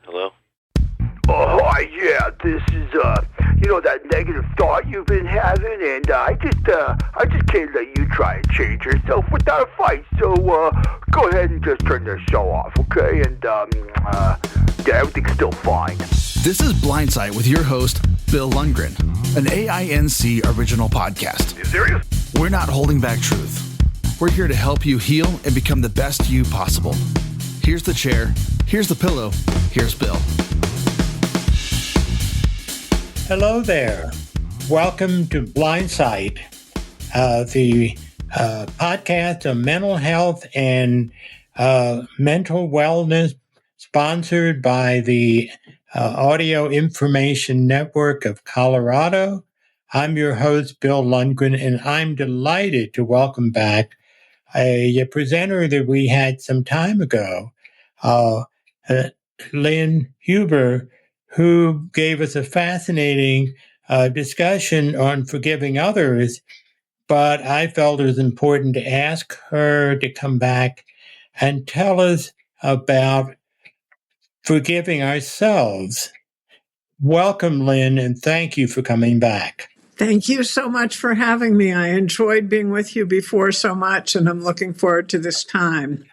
Hello? Oh, hi, yeah, this is, that negative thought you've been having, and I just can't let you try and change yourself without a fight, so, go ahead and just turn this show off, okay? And, yeah, everything's still fine. This is Blindsight with your host, Bill Lundgren, an AINC original podcast. You serious? We're not holding back truth. We're here to help you heal and become the best you possible. Here's the chair, here's the pillow, here's Bill. Hello there. Welcome to Blindsight, the podcast of mental health and mental wellness, sponsored by the Audio Information Network of Colorado. I'm your host, Bill Lundgren, and I'm delighted to welcome back a presenter that we had some time ago, Lynn Huber, who gave us a fascinating discussion on forgiving others, but I felt it was important to ask her to come back and tell us about forgiving ourselves. Welcome, Lynn, and thank you for coming back. Thank you so much for having me. I enjoyed being with you before so much, and I'm looking forward to this time.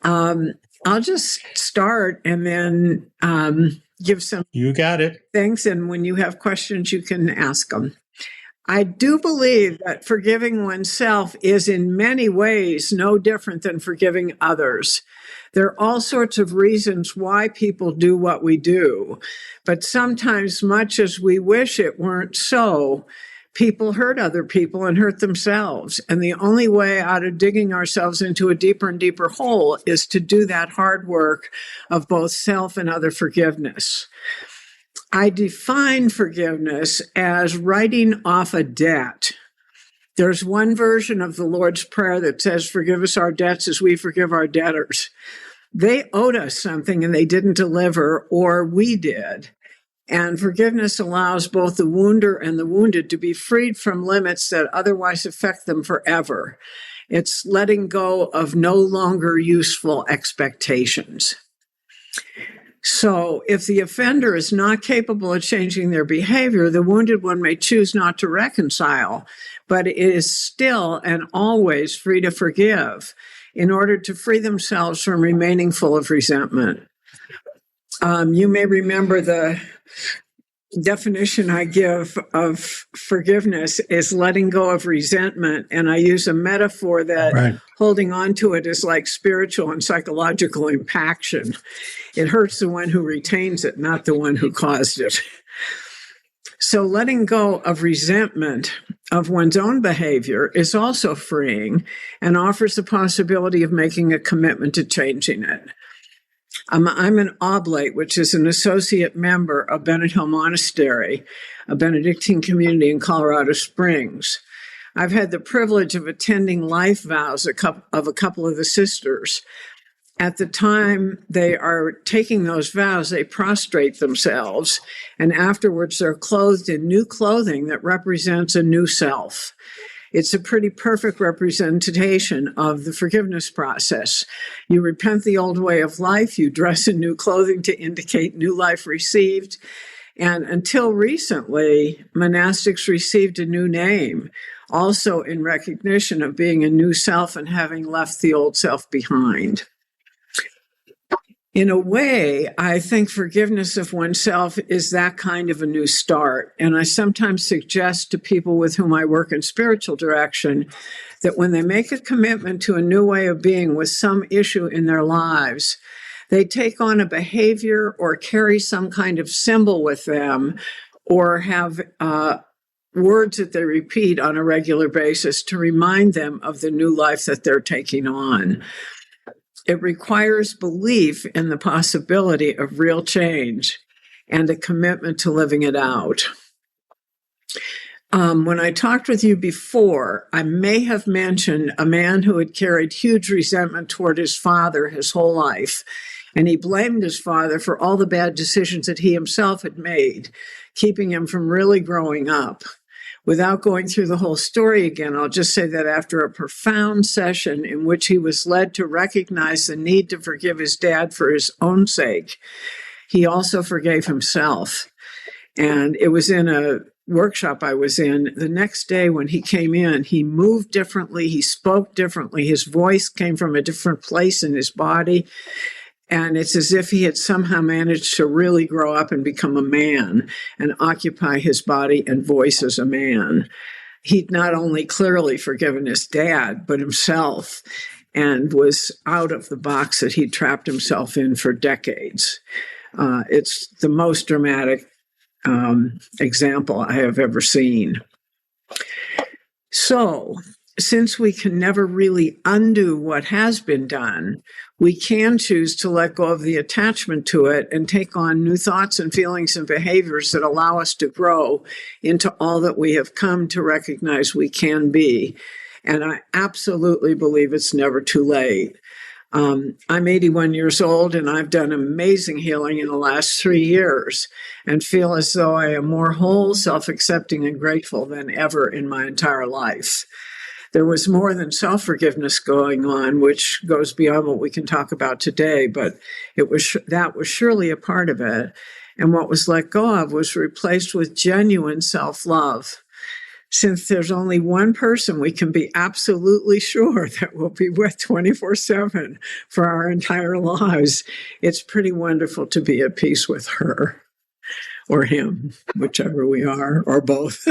I'll just start and then give some You got it. things, and when you have questions, you can ask them. I do believe that forgiving oneself is in many ways no different than forgiving others. There are all sorts of reasons why people do what we do, but sometimes, much as we wish it weren't so, people hurt other people and hurt themselves. And the only way out of digging ourselves into a deeper and deeper hole is to do that hard work of both self and other forgiveness. I define forgiveness as writing off a debt. There's one version of the Lord's Prayer that says, "Forgive us our debts as we forgive our debtors." They owed us something and they didn't deliver, or we did. And forgiveness allows both the wounder and the wounded to be freed from limits that otherwise affect them forever. It's letting go of no longer useful expectations. So if the offender is not capable of changing their behavior, the wounded one may choose not to reconcile, but it is still and always free to forgive in order to free themselves from remaining full of resentment. You may remember the definition I give of forgiveness is letting go of resentment. And I use a metaphor that holding on to it is like spiritual and psychological impaction. It hurts the one who retains it, not the one who caused it. So letting go of resentment of one's own behavior is also freeing and offers the possibility of making a commitment to changing it. I'm an oblate, which is an associate member of Bennett Hill Monastery, a Benedictine community in Colorado Springs. I've had the privilege of attending life vows of a couple of the sisters. At the time they are taking those vows, they prostrate themselves, and afterwards they're clothed in new clothing that represents a new self. It's a pretty perfect representation of the forgiveness process. You repent the old way of life, you dress in new clothing to indicate new life received, and until recently, monastics received a new name, also in recognition of being a new self and having left the old self behind. In a way, I think forgiveness of oneself is that kind of a new start. And I sometimes suggest to people with whom I work in spiritual direction that when they make a commitment to a new way of being with some issue in their lives, they take on a behavior or carry some kind of symbol with them or have words that they repeat on a regular basis to remind them of the new life that they're taking on. It requires belief in the possibility of real change and a commitment to living it out. When I talked with you before, I may have mentioned a man who had carried huge resentment toward his father his whole life, and he blamed his father for all the bad decisions that he himself had made, keeping him from really growing up. Without going through the whole story again, I'll just say that after a profound session in which he was led to recognize the need to forgive his dad for his own sake, he also forgave himself. And it was in a workshop I was in. The next day when he came in, he moved differently, he spoke differently, his voice came from a different place in his body. And it's as if he had somehow managed to really grow up and become a man and occupy his body and voice as a man. He'd not only clearly forgiven his dad, but himself, and was out of the box that he'd trapped himself in for decades. It's the most dramatic example I have ever seen. So, since we can never really undo what has been done, we can choose to let go of the attachment to it and take on new thoughts and feelings and behaviors that allow us to grow into all that we have come to recognize we can be. And I absolutely believe it's never too late. I'm 81 years old, and I've done amazing healing in the last 3 years and feel as though I am more whole, self-accepting, and grateful than ever in my entire life. There was more than self-forgiveness going on, which goes beyond what we can talk about today, but that was surely a part of it. And what was let go of was replaced with genuine self-love. Since there's only one person we can be absolutely sure that we'll be with 24/7 for our entire lives, it's pretty wonderful to be at peace with her or him, whichever we are, or both.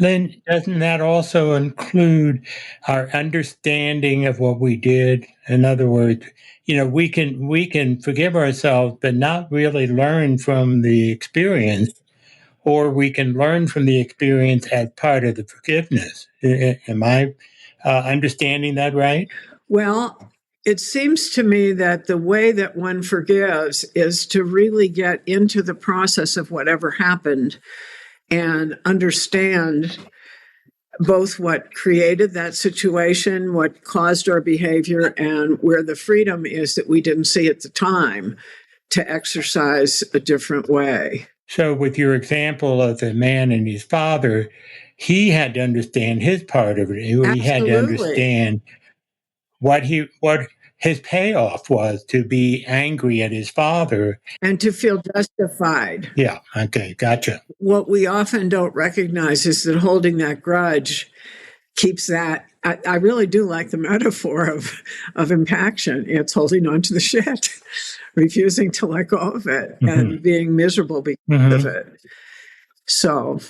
Lynn, doesn't that also include our understanding of what we did? In other words, we can forgive ourselves, but not really learn from the experience, or we can learn from the experience as part of the forgiveness. Am I understanding that right? Well, it seems to me that the way that one forgives is to really get into the process of whatever happened and understand both what created that situation, what caused our behavior, and where the freedom is that we didn't see at the time to exercise a different way. So with your example of the man and his father, he had to understand his part of it. He Absolutely. had to understand what his payoff was to be angry at his father. And to feel justified. Yeah, okay, gotcha. What we often don't recognize is that holding that grudge keeps that. I really do like the metaphor of impaction. It's holding on to the shit, refusing to let go of it, and being miserable because of it. So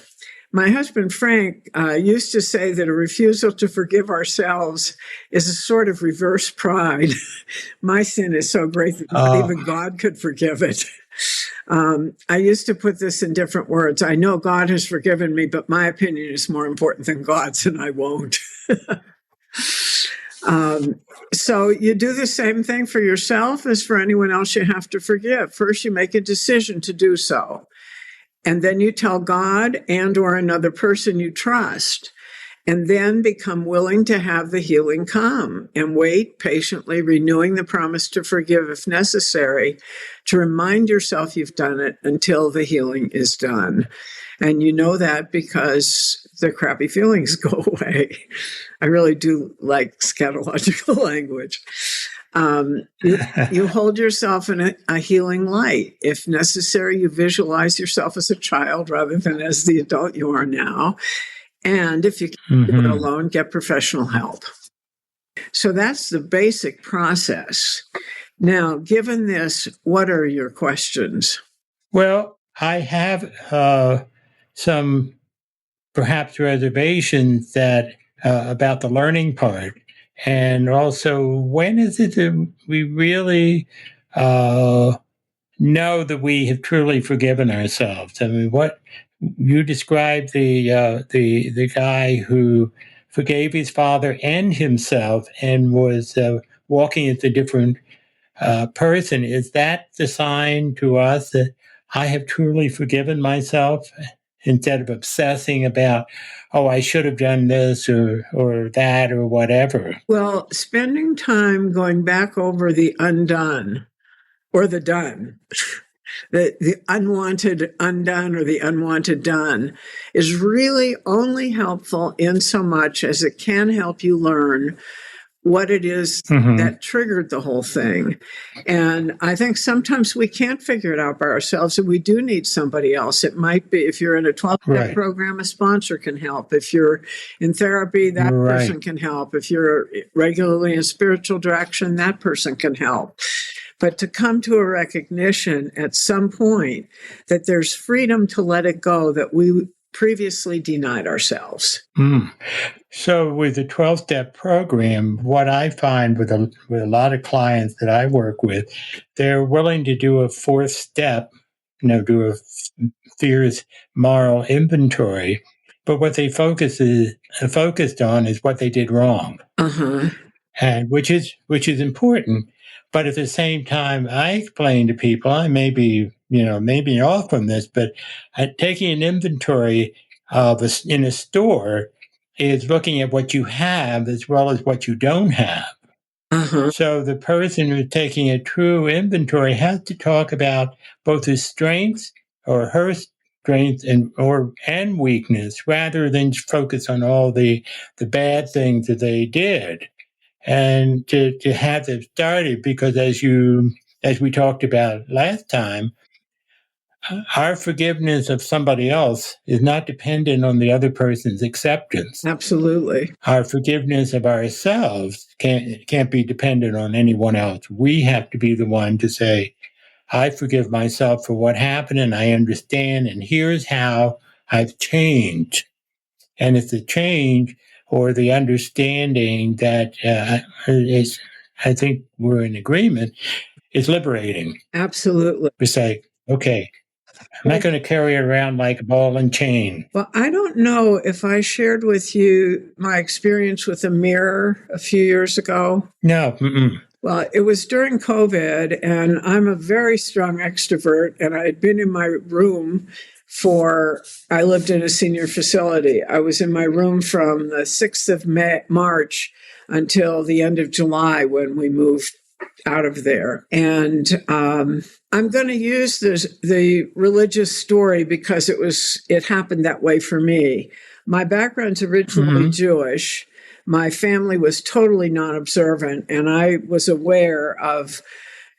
my husband, Frank, used to say that a refusal to forgive ourselves is a sort of reverse pride. My sin is so great that not even God could forgive it. I used to put this in different words. I know God has forgiven me, but my opinion is more important than God's, and I won't. So you do the same thing for yourself as for anyone else you have to forgive. First, you make a decision to do so. And then you tell God and or another person you trust, and then become willing to have the healing come and wait patiently, renewing the promise to forgive if necessary, to remind yourself you've done it until the healing is done. And you know that because the crappy feelings go away. I really do like scatological language. You hold yourself in a healing light. If necessary, you visualize yourself as a child rather than as the adult you are now. And if you can't do it alone, get professional help. So that's the basic process. Now, given this, what are your questions? Well, I have some perhaps reservations that about the learning part. And also, when is it that we really know that we have truly forgiven ourselves? I mean, what you described the guy who forgave his father and himself and was walking as a different person. Is that the sign to us that I have truly forgiven myself? Instead of obsessing about, I should have done this or that or whatever. Well, spending time going back over the undone or the done the unwanted undone or the unwanted done is really only helpful in so much as it can help you learn what it is that triggered the whole thing. And I think sometimes we can't figure it out by ourselves, and we do need somebody else. It might be, if you're in a 12-step program, a sponsor can help. If you're in therapy, that person can help. If you're regularly in spiritual direction, that person can help. But to come to a recognition at some point that there's freedom to let it go that we previously denied ourselves. So with the 12-step program, what I find with a lot of clients that I work with, they're willing to do a fourth step, do a fears moral inventory, but what they focused on is what they did wrong, and which is important. But at the same time, I explain to people, I may be off from this, but taking an inventory of in a store is looking at what you have as well as what you don't have. So the person who's taking a true inventory has to talk about both his strengths or her strengths and weakness, rather than focus on all the bad things that they did. And to have them started, because as we talked about last time, our forgiveness of somebody else is not dependent on the other person's acceptance. Absolutely. Our forgiveness of ourselves can't be dependent on anyone else. We have to be the one to say, I forgive myself for what happened, and I understand, and here's how I've changed. And it's the change or the understanding that is, I think we're in agreement, is liberating. Absolutely. We say, okay, I'm not going to carry it around like a ball and chain. Well, I don't know if I shared with you my experience with a mirror a few years ago. No. Well, it was during COVID, and I'm a very strong extrovert, and I had been in my room I lived in a senior facility. I was in my room from the 6th of March until the end of July when we moved out of there. And I'm going to use the religious story because it happened that way for me. My background's originally Jewish. My family was totally non-observant, and I was aware of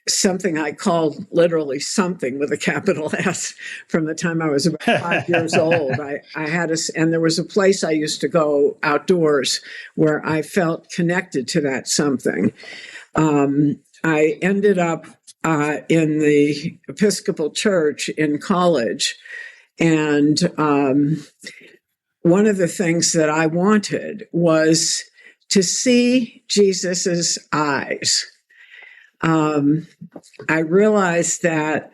something I called literally something with a capital S from the time I was about 5 years old. And there was a place I used to go outdoors where I felt connected to that something. I ended up in the Episcopal Church in college, and one of the things that I wanted was to see Jesus's eyes. I realized that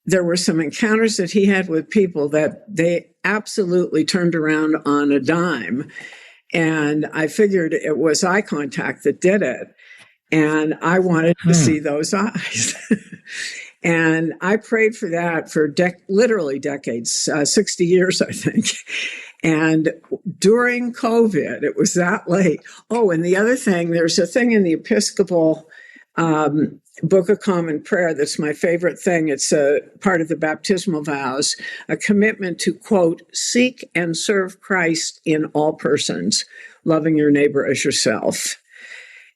there were some encounters that he had with people that they absolutely turned around on a dime. And I figured it was eye contact that did it. And I wanted to see those eyes. And I prayed for that for literally decades, 60 years, I think. And during COVID, it was that late. Oh, and the other thing, there's a thing in the Episcopal Book of Common Prayer that's my favorite thing. It's a part of the baptismal vows, a commitment to, quote, seek and serve Christ in all persons, loving your neighbor as yourself.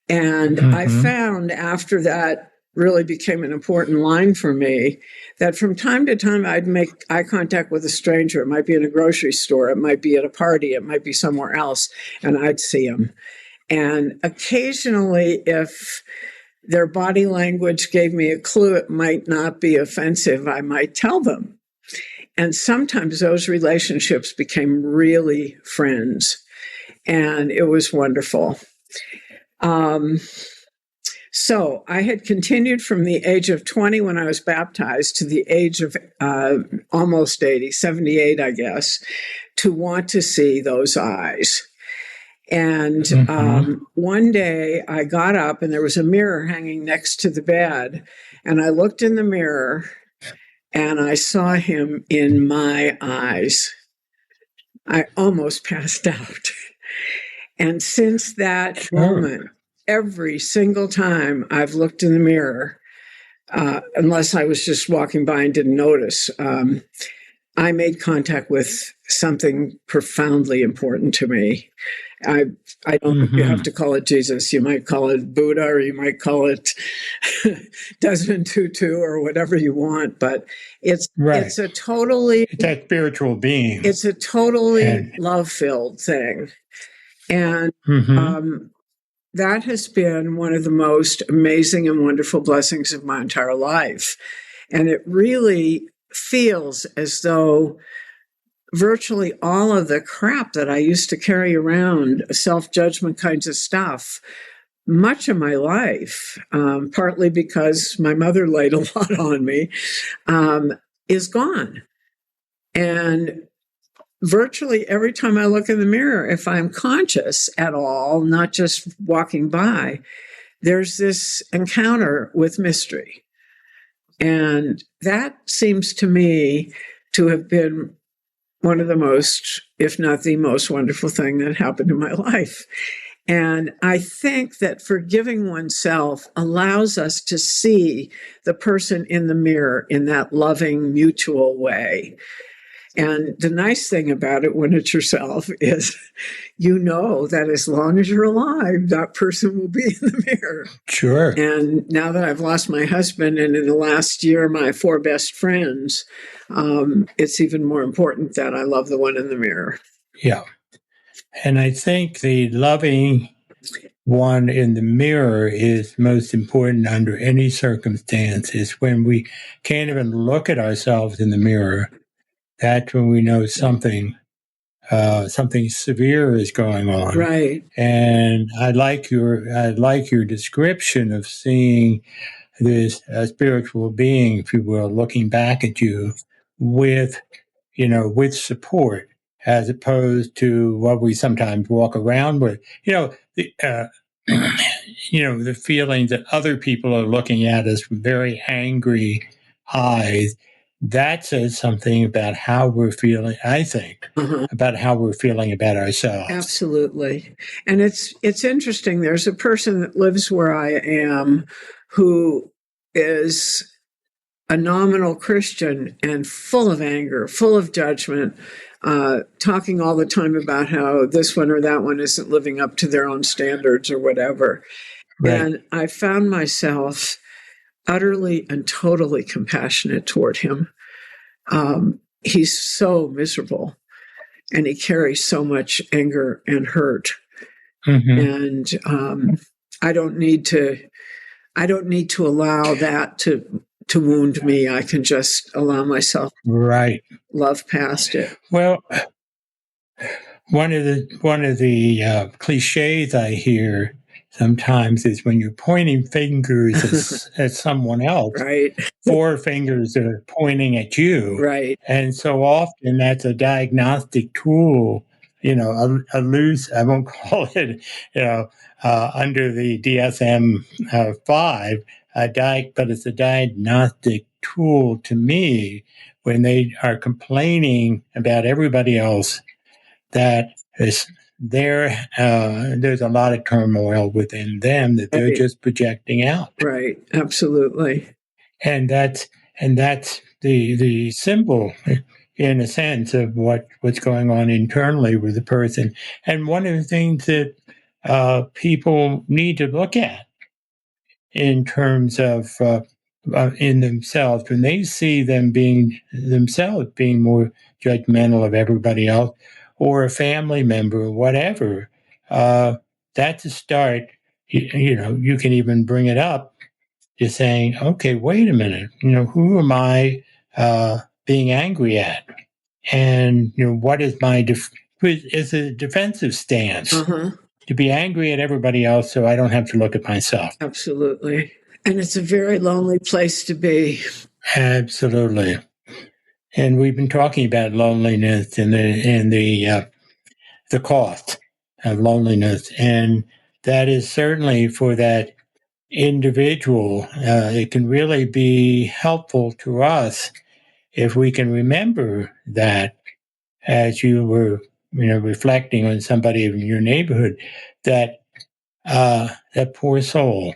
And I found after that really became an important line for me that from time to time I'd make eye contact with a stranger. It might be in a grocery store, it might be at a party, it might be somewhere else, and I'd see them. And occasionally, if their body language gave me a clue it might not be offensive, I might tell them. And sometimes those relationships became really friends. And it was wonderful. So I had continued from the age of 20 when I was baptized to the age of almost 80, 78, I guess, to want to see those eyes. And one day I got up and there was a mirror hanging next to the bed. And I looked in the mirror and I saw him in my eyes. I almost passed out. And since that moment, every single time I've looked in the mirror, unless I was just walking by and didn't notice. I made contact with something profoundly important to me. I don't think you have to call it Jesus. You might call it Buddha, or you might call it Desmond Tutu, or whatever you want. But it's Right. it's that spiritual being. It's a totally love-filled thing, and that has been one of the most amazing and wonderful blessings of my entire life. And it really feels as though virtually all of the crap that I used to carry around, self-judgment kinds of stuff, much of my life, partly because my mother laid a lot on me, is gone. And virtually every time I look in the mirror, if I'm conscious at all, not just walking by, there's this encounter with mystery. And that seems to me to have been one of the most, if not the most wonderful thing that happened in my life. And I think that forgiving oneself allows us to see the person in the mirror in that loving, mutual way. And the nice thing about it when it's yourself is you know that as long as you're alive, that person will be in the mirror. Sure. And now that I've lost my husband, and in the last year, my 4 best friends, it's even more important that I love the one in the mirror. Yeah. And I think the loving one in the mirror is most important under any circumstances. When we can't even look at ourselves in the mirror, that's when we know something severe is going on. Right. And I like your description of seeing this spiritual being, if you will, looking back at you with support, as opposed to what we sometimes walk around with. The feeling that other people are looking at us with very angry eyes. That says something about how we're feeling, I think, about how we're feeling about ourselves. Absolutely. And it's interesting. There's a person that lives where I am who is a nominal Christian and full of anger, full of judgment, talking all the time about how this one or that one isn't living up to their own standards or whatever. Right. And I found myself utterly and totally compassionate toward him. He's so miserable, and he carries so much anger and hurt. And I don't need to allow that to wound me. I can just allow myself love past it. Well, one of the cliches I hear sometimes is when you're pointing fingers at someone else, right. 4 fingers are pointing at you. Right. And so often that's a diagnostic tool, a loose, I won't call it, under the DSM-5, but it's a diagnostic tool to me when they are complaining about everybody else that there's a lot of turmoil within them that they're just projecting out. Right, absolutely. And that's the symbol, in a sense, of what's going on internally with the person. And one of the things that people need to look at in terms of in themselves, when they see themselves being more judgmental of everybody else, or a family member, or whatever, that's a start. You can even bring it up, just saying, okay, wait a minute, who am I being angry at? And, what is my is a defensive stance to be angry at everybody else so I don't have to look at myself. Absolutely. And it's a very lonely place to be. Absolutely. And we've been talking about loneliness and the cost of loneliness. And that is certainly for that individual. It can really be helpful to us if we can remember that, as you were reflecting on somebody in your neighborhood, that that poor soul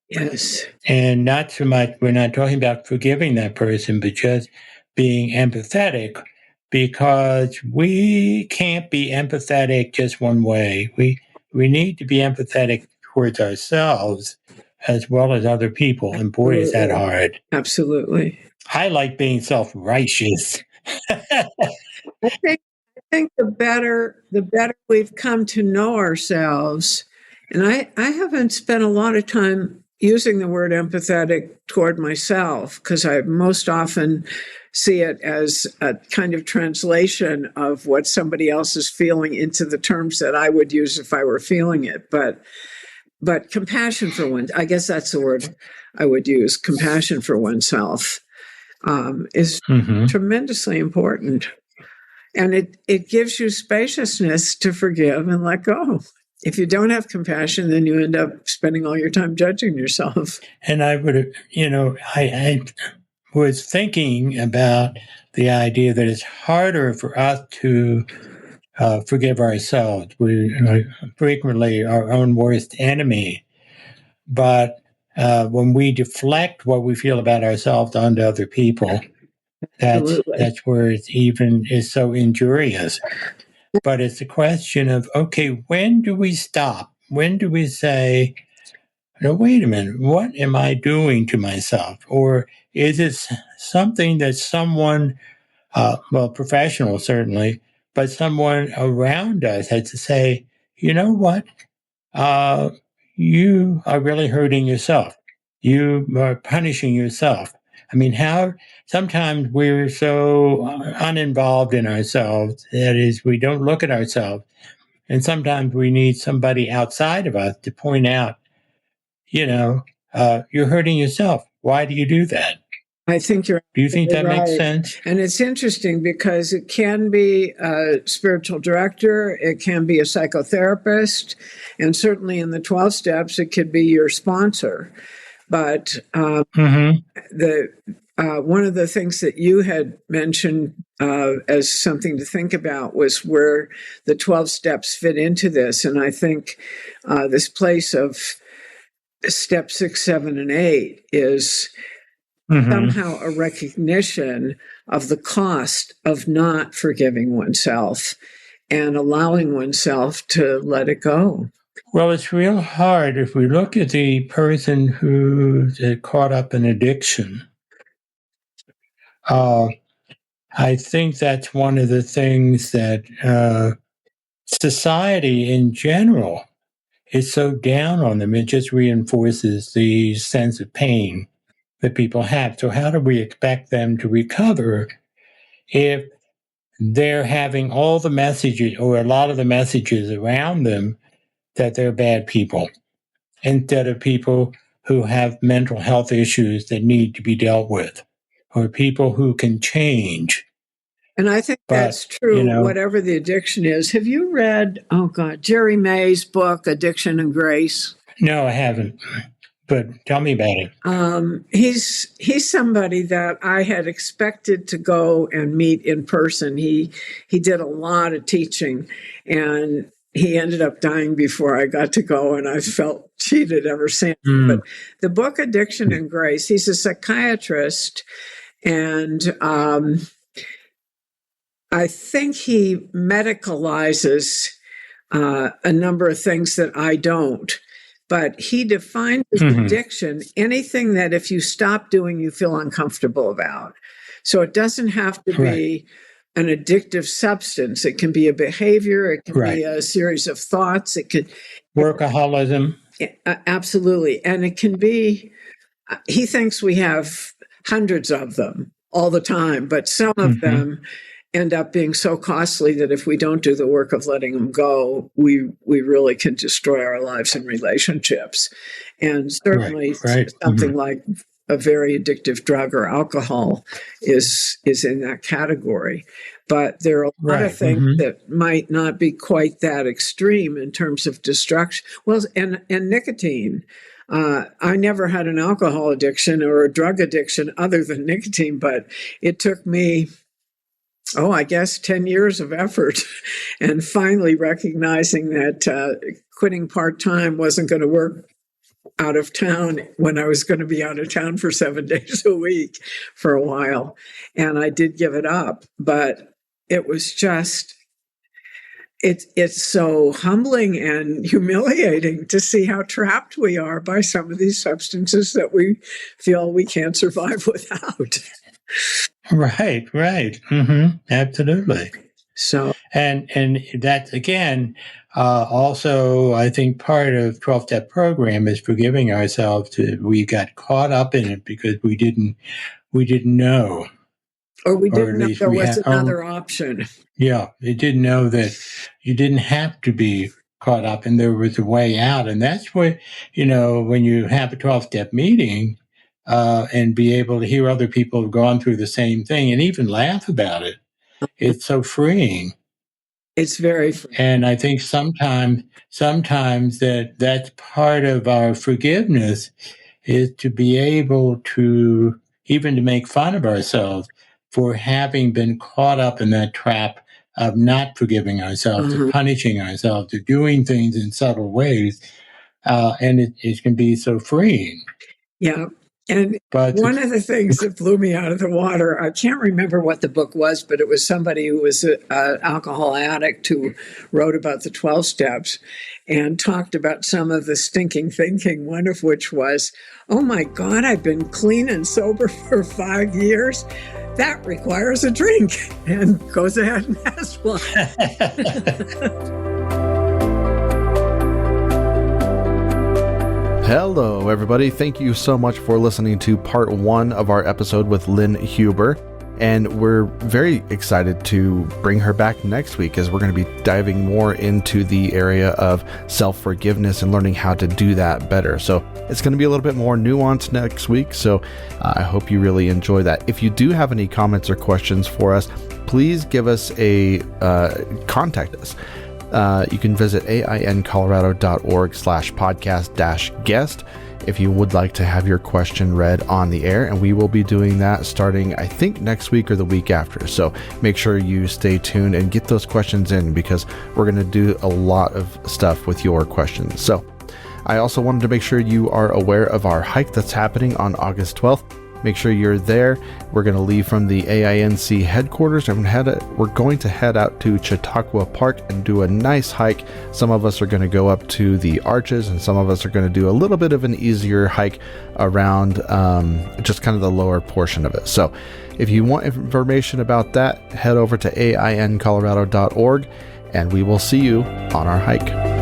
Yes. And not so much, we're not talking about forgiving that person, but just being empathetic, because we can't be empathetic just one way. We need to be empathetic towards ourselves as well as other people. And boy, is that hard. Absolutely. I like being self-righteous. I think the better we've come to know ourselves, and I haven't spent a lot of time using the word empathetic toward myself, because I most often see it as a kind of translation of what somebody else is feeling into the terms that I would use if I were feeling it. But compassion for one, I guess that's the word I would use. Compassion for oneself is tremendously important. And it gives you spaciousness to forgive and let go. If you don't have compassion, then you end up spending all your time judging yourself. And I would, I was thinking about the idea that it's harder for us to forgive ourselves. We are frequently our own worst enemy. But when we deflect what we feel about ourselves onto other people, that's where it even is so injurious. But it's a question of, okay, when do we stop? When do we say, no, wait a minute, what am I doing to myself? Or is it something that someone, professional certainly, but someone around us had to say, you know what? You are really hurting yourself. You are punishing yourself. I mean, how sometimes we're so uninvolved in ourselves. That is, we don't look at ourselves. And sometimes we need somebody outside of us to point out, you're hurting yourself. Why do you do that? I think you're. Do you think that right. makes sense? And it's interesting because it can be a spiritual director, it can be a psychotherapist, and certainly in the 12 steps, it could be your sponsor. But the one of the things that you had mentioned as something to think about was where the 12 steps fit into this. And I think this place of step 6, 7, and 8 is somehow a recognition of the cost of not forgiving oneself and allowing oneself to let it go. Well, it's real hard if we look at the person who's caught up in addiction. I think that's one of the things that society in general is so down on them. It just reinforces the sense of pain that people have. So how do we expect them to recover if they're having all the messages or a lot of the messages around them that they're bad people instead of people who have mental health issues that need to be dealt with, or people who can change? And I think that's true, whatever the addiction is. Have you read, Jerry May's book, Addiction and Grace? No, I haven't. But tell me about it. He's somebody that I had expected to go and meet in person. He did a lot of teaching, and he ended up dying before I got to go, and I felt cheated ever since. But the book Addiction and Grace, he's a psychiatrist, and I think he medicalizes a number of things that I don't. But he defines as addiction anything that if you stop doing, you feel uncomfortable about. So it doesn't have to be an addictive substance. It can be a behavior. It can be a series of thoughts. It could workaholism. Absolutely. And it can be, he thinks we have hundreds of them all the time, but some of them end up being so costly that if we don't do the work of letting them go, we really can destroy our lives and relationships. And certainly something like a very addictive drug or alcohol is in that category. But there are a lot of things that might not be quite that extreme in terms of destruction. Well, and nicotine. I never had an alcohol addiction or a drug addiction other than nicotine, but it took me I guess 10 years of effort and finally recognizing that quitting part-time wasn't going to work out of town when I was going to be out of town for 7 days a week for a while. And I did give it up, but it was just, it's so humbling and humiliating to see how trapped we are by some of these substances that we feel we can't survive without. Right. Absolutely. So, and that again, also, I think part of 12-step program is forgiving ourselves. We got caught up in it because we didn't know, or we didn't know there was another option. Yeah, they didn't know that you didn't have to be caught up, and there was a way out. And that's what, when you have a 12-step meeting, and be able to hear other people have gone through the same thing and even laugh about it. It's so freeing. It's very freeing. And I think sometimes that's part of our forgiveness is to be able to even to make fun of ourselves for having been caught up in that trap of not forgiving ourselves, of punishing ourselves, of doing things in subtle ways. And it can be so freeing. Yeah. And one of the things that blew me out of the water, I can't remember what the book was, but it was somebody who was an alcohol addict who wrote about the 12 steps and talked about some of the stinking thinking, one of which was, oh my God, I've been clean and sober for 5 years. That requires a drink, and goes ahead and has one. Hello, everybody. Thank you so much for listening to part 1 of our episode with Lynn Huber. And we're very excited to bring her back next week as we're going to be diving more into the area of self-forgiveness and learning how to do that better. So it's going to be a little bit more nuanced next week. So I hope you really enjoy that. If you do have any comments or questions for us, please give us contact us. You can visit aincolorado.org/podcast-guest if you would like to have your question read on the air, and we will be doing that starting, I think, next week or the week after. So make sure you stay tuned and get those questions in, because we're going to do a lot of stuff with your questions. So I also wanted to make sure you are aware of our hike that's happening on August 12th. Make sure you're there. We're going to leave from the AINC headquarters and we're going to head out to Chautauqua Park and do a nice hike. Some of us are going to go up to the arches, and some of us are going to do a little bit of an easier hike around just kind of the lower portion of it. So if you want information about that, head over to aincolorado.org, and we will see you on our hike.